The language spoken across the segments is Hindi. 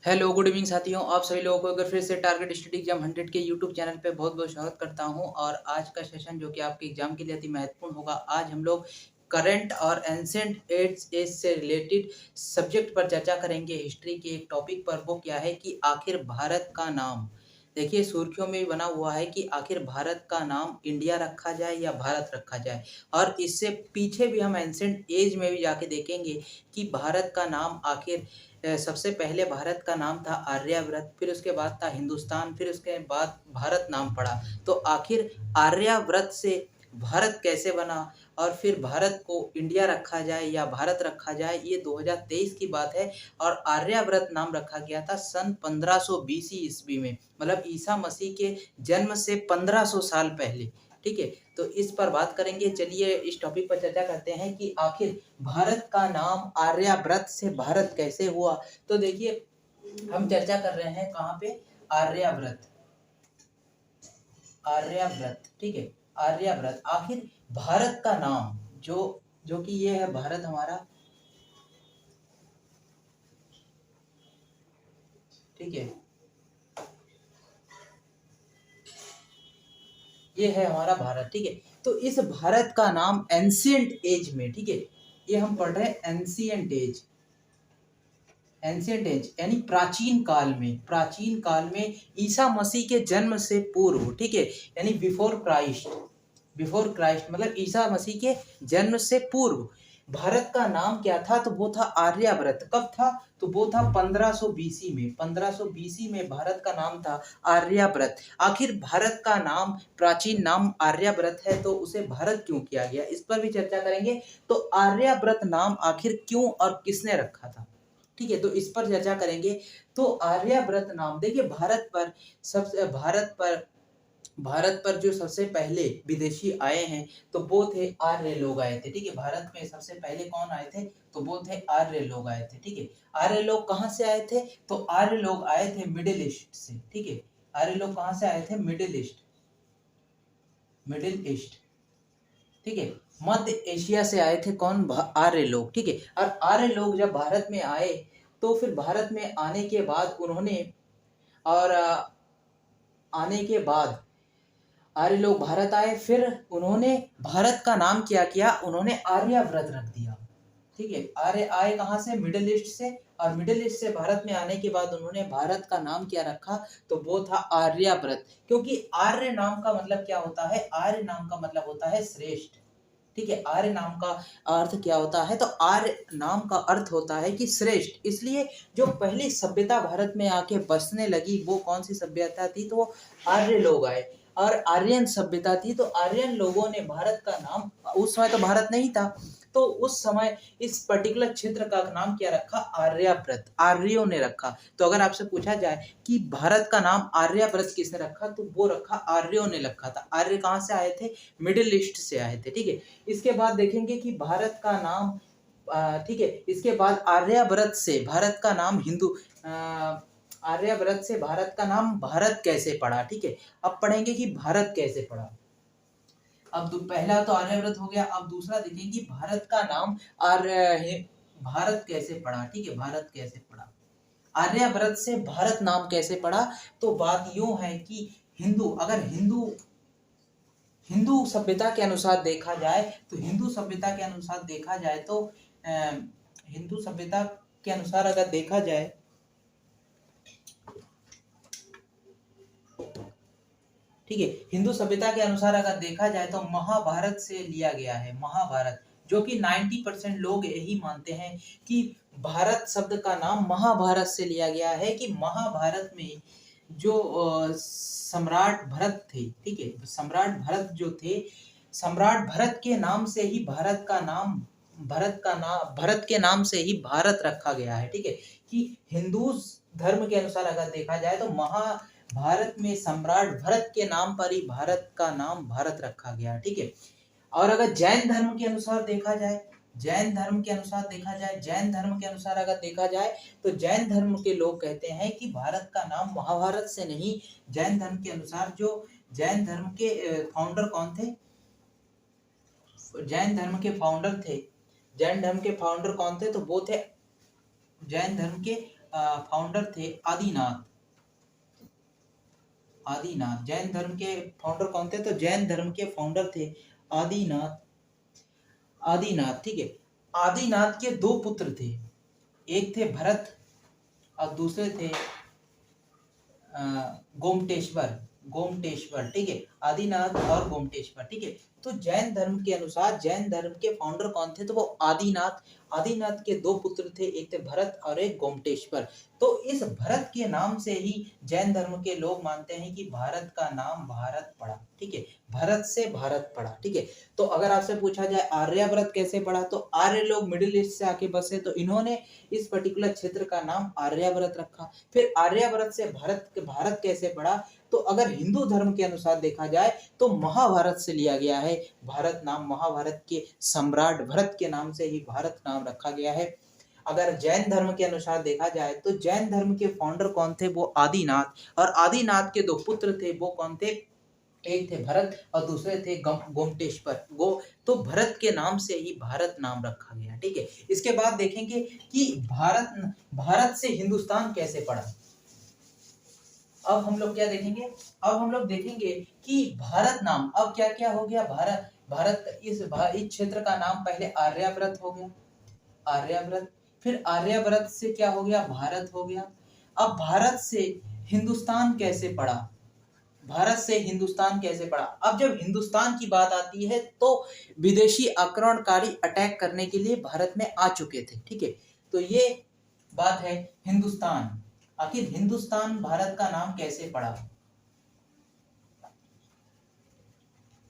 हेलो गुड इवनिंग साथियों, आप सभी लोगों को अगर फिर से टारगेट स्टडी एग्जाम 100 के यूट्यूब चैनल पे बहुत बहुत स्वागत करता हूं। और आज का सेशन जो कि आपके एग्जाम के लिए अति महत्वपूर्ण होगा। आज हम लोग करंट और एंशिएंट एज से रिलेटेड सब्जेक्ट पर चर्चा करेंगे। हिस्ट्री के एक टॉपिक पर, वो क्या है कि आखिर भारत का नाम, देखिए सुर्खियों में बना हुआ है कि आखिर भारत का नाम इंडिया रखा जाए या भारत रखा जाए। और इससे पीछे भी हम एंशिएंट एज में भी जाके देखेंगे कि भारत का नाम आखिर सबसे पहले भारत का नाम था आर्यावर्त, फिर उसके बाद था हिंदुस्तान, फिर उसके बाद भारत नाम पड़ा। तो आखिर आर्यावर्त से भारत कैसे बना और फिर भारत को इंडिया रखा जाए या भारत रखा जाए, ये 2023 की बात है। और आर्यावर्त नाम रखा गया था सन 1520 ईस्वी में, मतलब ईसा मसीह के जन्म से 1500 साल पहले। ठीक है, तो इस पर बात करेंगे। चलिए इस टॉपिक पर चर्चा करते हैं कि आखिर भारत का नाम आर्यावर्त से भारत कैसे हुआ। तो देखिए हम चर्चा कर रहे हैं कहाँ पे, आर्यावर्त। आर्यावर्त, ठीक है, आर्यावर्त। आखिर भारत का नाम जो जो कि ये है भारत हमारा, ठीक है, ये है हमारा भारत। ठीक है, तो इस भारत का नाम एंशिएंट एज में, ठीक है, ये हम पढ़ रहे हैं एंशिएंट एज। एंशिएंट एज यानी प्राचीन काल में, प्राचीन काल में ईसा मसीह के जन्म से पूर्व, ठीक है, यानी बिफोर क्राइस्ट। बिफोर क्राइस्ट मतलब ईसा मसीह के जन्म से पूर्व भारत का नाम क्या था, तो वो था आर्यावर्त। कब था, तो वो था 1500 बीसी में। 1500 बीसी में भारत का नाम था आर्यावर्त। आखिर भारत का नाम, प्राचीन नाम आर्यावर्त है, तो उसे भारत क्यों किया गया, इस पर भी चर्चा करेंगे। तो आर्यावर्त नाम आखिर क्यों और किसने रखा था, ठीक है, तो इस पर चर्चा करेंगे। तो आर्यावर्त नाम, देखिए भारत पर जो सबसे पहले विदेशी आए हैं, तो वो थे आर्य लोग आए थे। ठीक है, भारत में सबसे पहले कौन आए थे, तो वो थे आर्य लोग आए थे। ठीक है, आर्य लोग कहाँ से आए थे, तो आर्य लोग आए थे मिडिल ईस्ट से। ठीक है, आर्य लोग कहाँ से आए थे, मिडिल ईस्ट, मिडिल ईस्ट, ठीक है, मध्य एशिया से आए थे कौन, आर्य लोग। ठीक है, और आर्य लोग जब भारत में आए, तो फिर भारत में आने के बाद उन्होंने, और आने के बाद आर्य लोग भारत आए, फिर उन्होंने भारत का नाम क्या किया, उन्होंने आर्यावर्त रख दिया। ठीक है, आर्य आए कहाँ से, मिडिल ईस्ट से, और मिडिल ईस्ट से भारत में आने के बाद उन्होंने भारत का नाम क्या रखा, तो वो था आर्यावर्त। क्योंकि आर्य नाम का मतलब क्या होता है, आर्य नाम का मतलब होता है श्रेष्ठ। ठीक है, आर्य नाम का अर्थ क्या होता है, तो आर्य नाम का अर्थ होता है कि श्रेष्ठ। इसलिए जो पहली सभ्यता भारत में आके बसने लगी, वो कौन सी सभ्यता थी, तो वो आर्य लोग आए। और आर्यन सभ्यता थी, तो आर्यन लोगों ने भारत का नाम, उस समय तो भारत नहीं था, तो उस समय इस पर्टिकुलर क्षेत्र का नाम क्या रखा, आर्यावर्त, आर्यों ने रखा। तो अगर आपसे पूछा जाए कि भारत का नाम आर्यावर्त किसने रखा, तो वो रखा आर्यों ने रखा था। आर्य कहाँ से आए थे, मिडिल ईस्ट से आए थे। ठीक है, इसके बाद देखेंगे कि भारत का नाम, ठीक है, इसके बाद आर्यावर्त से भारत का नाम आर्यावर्त से भारत का नाम भारत कैसे पड़ा। ठीक है, अब पढ़ेंगे कि भारत कैसे पड़ा। अब पहला तो आर्यावर्त हो गया, अब दूसरा देखेंगे कि भारत का नाम भारत कैसे पड़ा। ठीक है, भारत कैसे पड़ा, आर्यावर्त से भारत नाम कैसे पड़ा। तो बात यूं है कि अगर हिंदू सभ्यता के अनुसार देखा जाए, तो हिंदू सभ्यता के अनुसार देखा जाए तो हिंदू सभ्यता के अनुसार अगर देखा जाए, ठीक है, हिंदू सभ्यता के अनुसार अगर देखा जाए तो महाभारत से लिया गया है। महाभारत, जो कि 90% लोग यही मानते हैं कि भारत शब्द का नाम महाभारत से लिया गया है, कि महाभारत में जो सम्राट भरत थे, ठीक है, सम्राट भरत जो थे, सम्राट भरत के नाम से ही भरत के नाम से ही भारत रखा गया है। ठीक है, कि हिंदू धर्म के अनुसार अगर देखा जाए तो महाभारत में सम्राट भरत के नाम पर ही भारत का नाम भारत रखा गया। ठीक है, और अगर जैन धर्म के अनुसार देखा जाए, जैन धर्म के अनुसार देखा जाए, जैन धर्म के अनुसार अगर देखा जाए, तो जैन धर्म के लोग कहते हैं कि भारत का नाम महाभारत से नहीं, जैन धर्म के अनुसार जो जैन धर्म के फाउंडर कौन थे, जैन धर्म के फाउंडर थे, जैन धर्म के फाउंडर कौन थे, तो वो थे जैन धर्म के फाउंडर थे आदिनाथ। आदिनाथ जैन धर्म के फाउंडर कौन थे? तो जैन धर्म के फाउंडर थे आदिनाथ। आदिनाथ, ठीक है। आदिनाथ के दो पुत्र थे, एक थे भरत और दूसरे थे गोमटेश्वर। गोमटेश्वर, ठीक है। आदिनाथ और गोमटेश्वर, ठीक है। तो जैन धर्म के अनुसार जैन धर्म के फाउंडर कौन थे? तो वो आदिनाथ। आदिनाथ के दो पुत्र थे, एक थे भरत और एक गोमटेश्वर। तो इस भरत के नाम से ही जैन धर्म के लोग मानते हैं कि भारत का नाम भारत पड़ा, ठीक है। भरत से भारत पड़ा, ठीक है। तो अगर आपसे पूछा जाए आर्यावर्त कैसे पड़ा, तो आर्य लोग मिडिल ईस्ट से आके बसे, तो इन्होंने इस पर्टिकुलर क्षेत्र का नाम आर्यावर्त रखा। फिर आर्यावर्त से भारत कैसे पड़ा, तो अगर हिंदू धर्म के अनुसार देखा जाए तो महाभारत से लिया गया है भारत नाम। महाभारत के सम्राट भरत के नाम से ही भारत नाम रखा गया है। अगर जैन धर्म के अनुसार देखा जाए तो जैन धर्म के फाउंडर कौन थे? वो आदिनाथ। और आदिनाथ के दो पुत्र थे, वो कौन थे? एक थे भरत और दूसरे थे गोमटेश्वर। तो भरत के नाम से ही भारत नाम रखा गया, ठीक है। इसके बाद देखेंगे कि भारत से हिंदुस्तान कैसे पड़ा। अब हम लोग क्या देखेंगे? अब हम लोग देखेंगे कि भारत नाम अब क्या क्या हो गया। भारत इस क्षेत्र का नाम पहले आर्यावर्त हो गया, आर्यावर्त। फिर आर्यावर्त से क्या हो गया? भारत हो गया। अब भारत से हिंदुस्तान कैसे पड़ा? भारत से हिंदुस्तान कैसे पड़ा? अब जब हिंदुस्तान की बात आती है तो विदेशी आक्रमणकारी अटैक करने के लिए भारत में आ चुके थे, ठीक है। तो ये बात है हिंदुस्तान। आखिर हिंदुस्तान भारत का नाम कैसे पड़ा?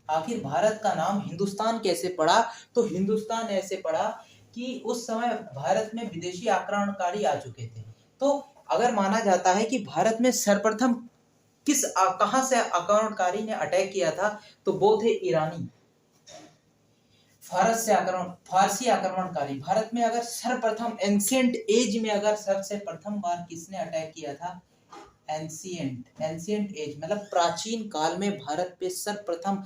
आखिर भारत का नाम हिंदुस्तान कैसे पड़ा? तो हिंदुस्तान ऐसे पड़ा कि उस समय भारत में विदेशी आक्रमणकारी आ चुके थे। तो अगर माना जाता है कि भारत में सर्वप्रथम कहां से आक्रमणकारी ने अटैक किया था, तो वो थे ईरानी। फारसी आक्रमणकारी। भारत में अगर सर्वप्रथम एंशिएंट एज में अगर सबसे प्रथम बार किसने अटैक किया था? एंशिएंट एज मतलब प्राचीन काल में भारत पे सर्वप्रथम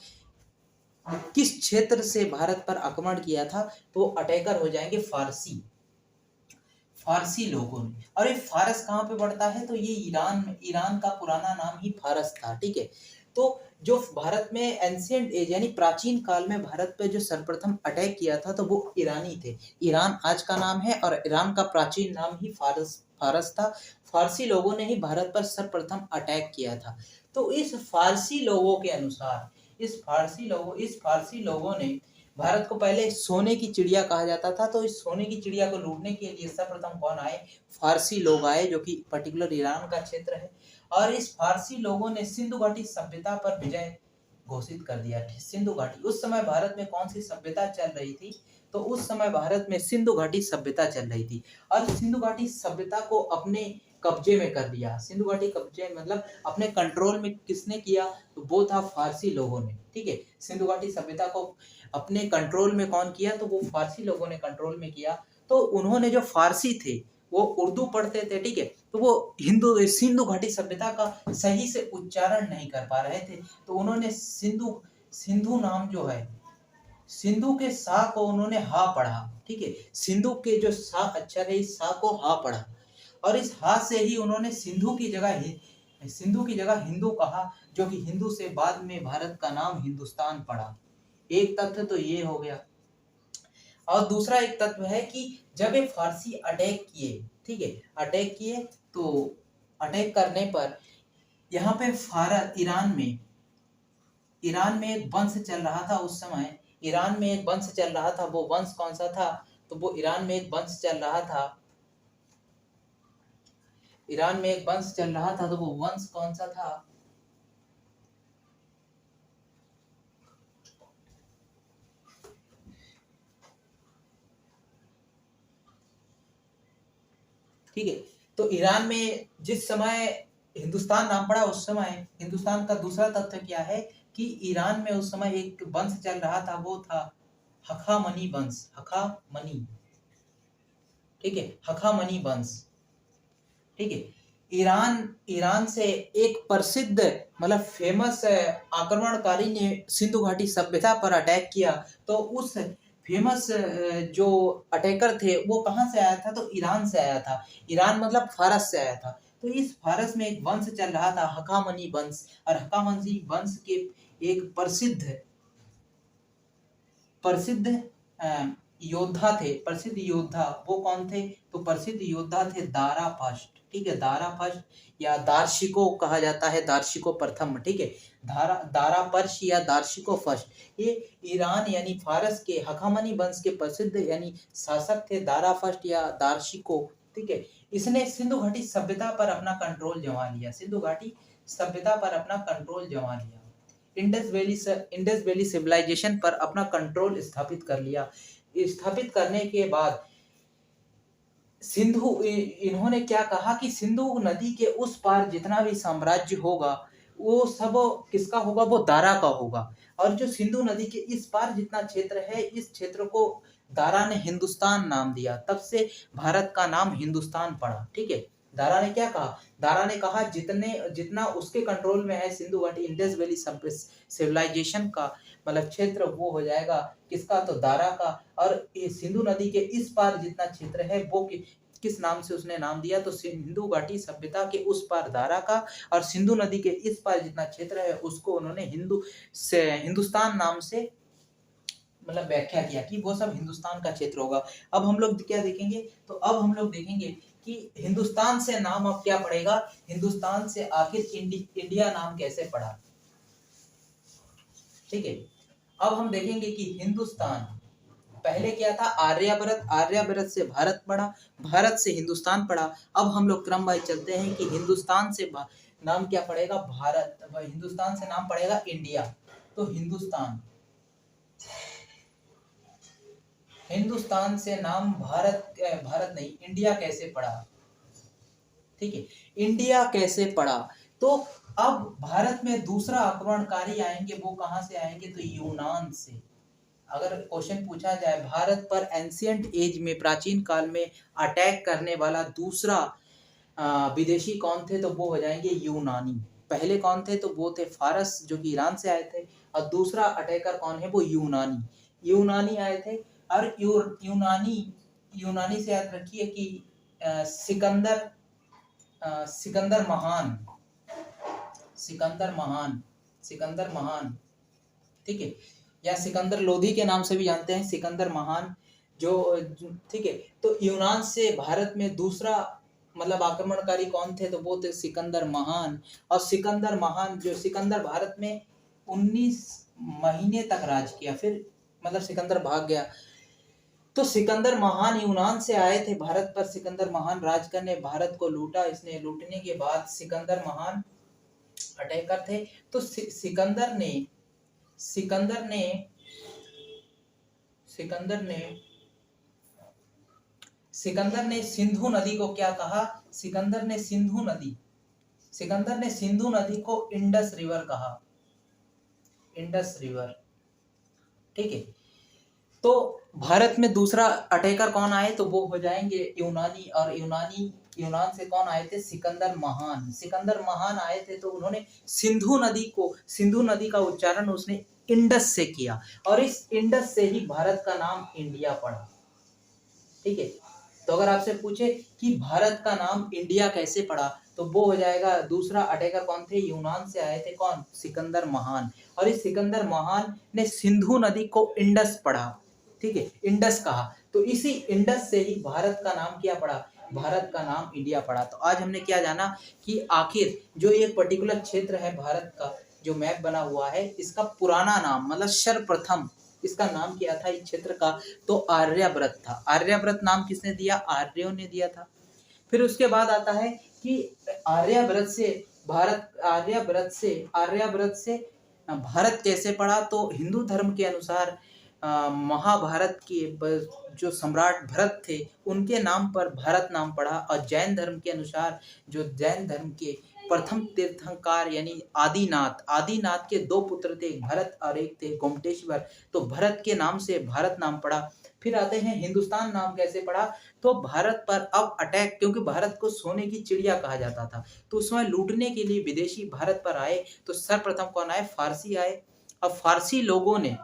किस क्षेत्र से भारत पर आक्रमण किया था? तो अटैकर हो जाएंगे फारसी। फारसी लोगों ने। और ये फारस कहाँ पे पड़ता है? तो ये ईरान का पुराना नाम ही फारस था, ठीक है। तो जो भारत में एंशिएंट एज यानी प्राचीन काल में भारत पे जो सर्वप्रथम अटैक किया था, तो वो ईरानी थे। ईरान आज का नाम है और ईरान का प्राचीन नाम ही फारस था। फारसी लोगों ने ही भारत पर सर्वप्रथम अटैक किया था। तो इस फारसी लोगों के अनुसार इस फारसी लोगों ने भारत को पहले सोने की चिड़िया कहा जाता था। तो इस सोने की चिड़िया को लूटने के लिए सर्वप्रथम कौन आए? फारसी लोग आए, जो कि पर्टिकुलर ईरान का क्षेत्र है। और इस फारसी लोगों ने सिंधु घाटी सभ्यता पर विजय घोषित कर दिया। सिंधु घाटी उस समय भारत में कौन सी सभ्यता चल रही थी? तो उस समय भारत में सिंधु घाटी सभ्यता चल रही थी। और सिंधु घाटी सभ्यता को अपने कब्जे में कर लिया। सिंधु घाटी कब्जे मतलब अपने कंट्रोल में किसने किया? तो वो था फारसी लोगों ने, ठीक है। सिंधु घाटी सभ्यता को अपने कंट्रोल में कौन किया? तो वो फारसी लोगों ने कंट्रोल में किया। तो उन्होंने जो फारसी थे वो उर्दू पढ़ते थे, ठीक है। तो वो सिंधु घाटी सभ्यता का सही से उच्चारण नहीं कर पा रहे थे। तो उन्होंने सिंधु नाम जो है, सिंधु के सा को उन्होंने हा पढ़ा, ठीक है। सिंधु के जो सा अक्षर है, इस सा को हा पढ़ा। और इस हा से ही उन्होंने सिंधु की जगह हिंदू कहा, जो कि हिंदू से बाद में भारत का नाम हिंदुस्तान पड़ा। एक तथ्य तो ये हो गया। और दूसरा एक तत्व है कि जब ये फारसी अटैक किए, ठीक है, अटैक किए, तो अटैक करने पर यहाँ पे ईरान में एक वंश चल रहा था उस समय। ईरान में एक वंश चल रहा था। वो वंश कौन सा था? तो वो ईरान में एक वंश चल रहा था। तो वो वंश कौन सा था? ठीक है। तो ईरान में जिस समय हिंदुस्तान नाम पड़ा, उस समय हिंदुस्तान का दूसरा तथ्य क्या है कि ईरान में उस समय एक वंश चल रहा था, वो था हखामनी वंश। हखामनी, ठीक है, हखामनी वंश, ठीक है। ईरान से एक प्रसिद्ध मतलब फेमस आक्रमणकारी ने सिंधु घाटी सभ्यता पर अटैक किया। तो फेमस जो अटैकर थे वो कहाँ से आया था, तो ईरान से आया था। ईरान मतलब फारस से आया था। तो इस फारस में एक वंश चल रहा था हकामनी वंश, और हकामनी वंश के एक प्रसिद्ध प्रसिद्ध अ, योद्धा थे। प्रसिद्ध योद्धा वो कौन थे, तो प्रसिद्ध योद्धा थे दारा फर्स्ट। ठीक है, दारा फर्स्ट या दार्शिको कहा जाता है, दार्शिको प्रथम। ठीक है, दारा पर्श या दार्शिको फर्स्ट, ये ईरान यानी फारस के हखामनी वंश के प्रसिद्ध यानी शासक थे, दारा फर्स्ट या दार्शिको। ठीक है, इसने सिंधु घाटी सभ्यता पर अपना कंट्रोल जमा लिया। सिंधु घाटी सभ्यता पर अपना कंट्रोल जमा लिया। इंडस वैली सिविलाइजेशन पर अपना कंट्रोल स्थापित कर लिया। स्थापित करने के बाद इन्होंने क्या कहा कि सिंधु नदी के उस पार जितना भी साम्राज्य होगा वो सब किसका होगा, वो दारा का होगा। और जो सिंधु नदी के इस पार जितना क्षेत्र है, इस क्षेत्र को दारा ने हिंदुस्तान नाम दिया। तब से भारत का नाम हिंदुस्तान पड़ा। ठीक है, दारा ने क्या कहा, दारा ने कहा जितना उसके कंट्रोल में है सिंधु घाटी इंडस वैली सिविलाइजेशन का मतलब क्षेत्र, वो हो जाएगा किसका, तो दारा का। और सिंधु नदी के इस पार जितना क्षेत्र है वो किस नाम से उसने नाम दिया, तो सिंधु घाटी सभ्यता के उस पार दारा का, और सिंधु नदी के इस पार जितना क्षेत्र है उसको उन्होंने हिंदुस्तान नाम से मतलब व्याख्या किया कि वो सब हिंदुस्तान का क्षेत्र होगा। अब हम लोग क्या देखेंगे, तो अब हम लोग देखेंगे कि हिंदुस्तान से नाम अब क्या पड़ेगा, हिंदुस्तान से आखिर इंडिया नाम कैसे पड़ा। ठीक है, अब हम देखेंगे कि हिंदुस्तान पहले क्या था, आर्यभट्ट, आर्यभट्ट से भारत पड़ा, भारत से हिंदुस्तान पड़ा। अब हम लोग क्रम वाइज चलते हैं कि हिंदुस्तान से नाम क्या पड़ेगा, भारत, हिंदुस्तान से नाम पड़ेगा इंडिया। तो हिंदुस्तान, हिंदुस्तान से नाम भारत नहीं इंडिया कैसे पड़ा। ठीक है, इंडिया कैसे पड़ा, तो अब भारत में दूसरा आक्रमणकारी आएंगे, वो कहां से आएंगे, तो यूनान से। अगर क्वेश्चन पूछा जाए भारत पर एंशियंट एज में, प्राचीन काल में अटैक करने वाला दूसरा विदेशी कौन थे, तो वो हो जाएंगे यूनानी। पहले कौन थे, तो वो थे फारस जो कि ईरान से आए थे, और दूसरा अटैकर कौन है, वो यूनानी। यूनानी आए थे। और यूनानी से याद रखिए कि सिकंदर सिकंदर महान, सिकंदर महान, सिकंदर महान। ठीक है, या सिकंदर लोधी के नाम से भी जानते हैं, सिकंदर महान जो। ठीक है, तो यूनान से भारत में दूसरा मतलब आक्रमणकारी कौन थे, तो वो थे सिकंदर महान। और सिकंदर महान जो, सिकंदर भारत में 19 महीने तक राज किया, फिर मतलब सिकंदर भाग गया। तो सिकंदर महान यूनान से आए थे भारत पर, सिकंदर महान राज करने भारत को लूटा। इसने लूटने के बाद सिकंदर महान अटैकर थे। तो सिकंदर ने सिकंदर ने सिकंदर ने सिकंदर ने सिंधु नदी को क्या कहा, सिकंदर ने सिंधु नदी को इंडस रिवर कहा, इंडस रिवर। ठीक है, तो भारत में दूसरा अटैकर कौन आए, तो वो हो जाएंगे यूनानी। और यूनान से कौन आए थे, सिकंदर महान। सिकंदर महान आए थे तो उन्होंने सिंधु नदी का उच्चारण उसने इंडस से किया, और इस इंडस से ही भारत का नाम इंडिया पड़ा। ठीक है, तो अगर आपसे पूछे कि भारत का नाम इंडिया कैसे पड़ा, तो वो हो जाएगा दूसरा अटैकर कौन थे, यूनान से आए थे, कौन, सिकंदर महान। और इस सिकंदर महान ने सिंधु नदी को इंडस पढ़ा। ठीक है, इंडस कहा, तो इसी इंडस से ही भारत का नाम क्या पड़ा, भारत का नाम इंडिया पड़ा। तो आज हमने क्या जाना कि आखिर जो एक पर्टिकुलर क्षेत्र है भारत का, जो मैप बना हुआ है, इसका पुराना नाम मतलब सर्वप्रथम इसका नाम क्या था इस क्षेत्र का, तो आर्यव्रत था। आर्यव्रत नाम किसने दिया, आर्यों ने दिया था। फिर उसके बाद आता है कि आर्यव्रत से भारत कैसे पड़ा, तो हिंदू धर्म के अनुसार महाभारत के जो सम्राट भरत थे उनके नाम पर भारत नाम पड़ा। और जैन धर्म के अनुसार जो जैन धर्म के प्रथम तीर्थंकर यानी आदिनाथ के 2 पुत्र थे, भरत और एक थे गोमटेश्वर, तो भरत के नाम से भारत नाम पड़ा। फिर आते हैं हिंदुस्तान नाम कैसे पड़ा, तो भारत पर अब अटैक, क्योंकि भारत को सोने की चिड़िया कहा जाता था, तो उस समय लूटने के लिए विदेशी भारत पर आए। तो सर्वप्रथम कौन आए, फारसी आए। अब फारसी लोगों ने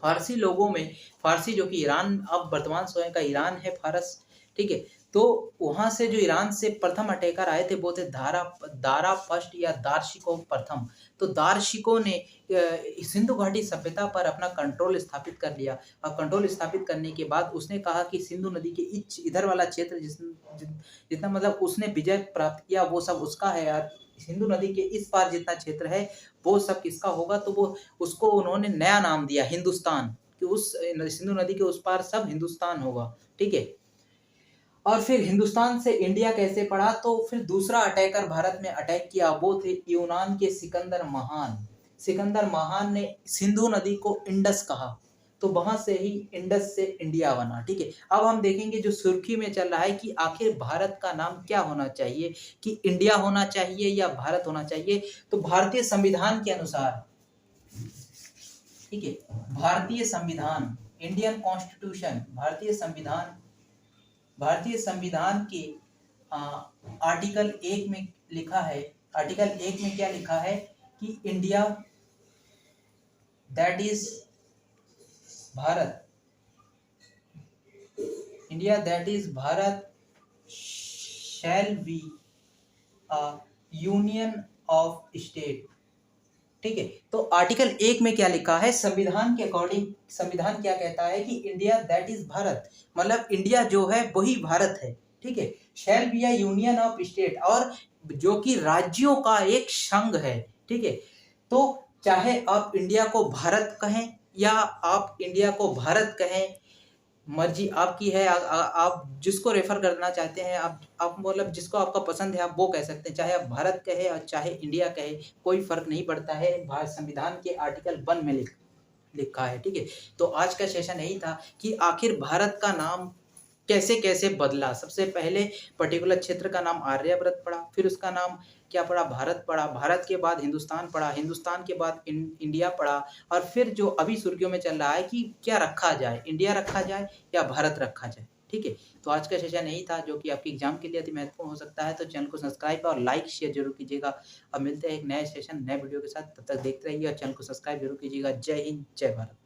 फारसी लोगों में, फारसी जो कि ईरान, अब वर्तमान समय का ईरान है फारस, ठीक है। तो वहां से जो ईरान से प्रथम अटैकर आए थे वो थे दारा फर्स्ट या दारशिको प्रथम। तो दारशिको ने सिंधु घाटी सभ्यता पर अपना कंट्रोल स्थापित कर लिया। और कंट्रोल स्थापित करने के बाद उसने कहा कि सिंधु नदी के इधर वाला क्षेत्र जितना मतलब उसने विजय प्राप्त किया वो सब उसका है यार। सिंधु नदी के इस पार जितना क्षेत्र है वो सब किसका होगा, तो वो उसको उन्होंने नया नाम दिया हिंदुस्तान, कि उस सिंधु नदी के उस पार सब हिंदुस्तान होगा, ठीक है। और फिर हिंदुस्तान से इंडिया कैसे पड़ा, तो फिर दूसरा अटैकर भारत में अटैक किया वो थे यूनान के सिकंदर महान। सिकंदर महान ने सिंधु नदी को इंडस कहा, तो वहां से ही इंडस से इंडिया बना, ठीक है। अब हम देखेंगे जो सुर्खी में चल रहा है कि आखिर भारत का नाम क्या होना चाहिए, कि इंडिया होना चाहिए या भारत होना चाहिए। तो भारतीय संविधान के अनुसार, ठीक है, भारतीय संविधान, इंडियन कॉन्स्टिट्यूशन, भारतीय संविधान के आर्टिकल 1 में लिखा है, आर्टिकल 1 में क्या लिखा है कि India that is Bharat, India that is Bharat shall be a union of state, ठीक है। तो आर्टिकल 1 में क्या लिखा है, संविधान के अकॉर्डिंग, संविधान क्या कहता है कि इंडिया दैट इज भारत, मतलब इंडिया जो है वही भारत है, ठीक है। Shall be a union of state, और जो कि राज्यों का एक संघ है, ठीक है। तो चाहे आप इंडिया को भारत कहें या आप इंडिया को भारत कहें, मर्जी आपकी है। आप जिसको रेफर करना चाहते हैं, आप मतलब जिसको आपका पसंद है आप वो कह सकते हैं, चाहे आप भारत कहे और चाहे इंडिया कहे, कोई फर्क नहीं पड़ता है। भारत संविधान के आर्टिकल 1 में लिखा है, ठीक है। तो आज का सेशन यही था कि आखिर भारत का नाम कैसे कैसे बदला। सबसे पहले पर्टिकुलर क्षेत्र का नाम आर्यव्रत पड़ा, फिर उसका नाम क्या पड़ा, भारत पड़ा, भारत के बाद हिंदुस्तान पड़ा, हिंदुस्तान के बाद इंडिया पड़ा, और फिर जो अभी सुर्खियों में चल रहा है कि क्या रखा जाए, इंडिया रखा जाए या भारत रखा जाए, ठीक है। तो आज का सेशन यही था जो कि आपके एग्जाम के लिए अति महत्वपूर्ण हो सकता है। तो चैनल को सब्सक्राइब और लाइक शेयर जरूर कीजिएगा। अब मिलते हैं एक नए सेशन नए वीडियो के साथ, तब तक देखते रहिए और चैनल को सब्सक्राइब जरूर कीजिएगा। जय हिंद, जय भारत।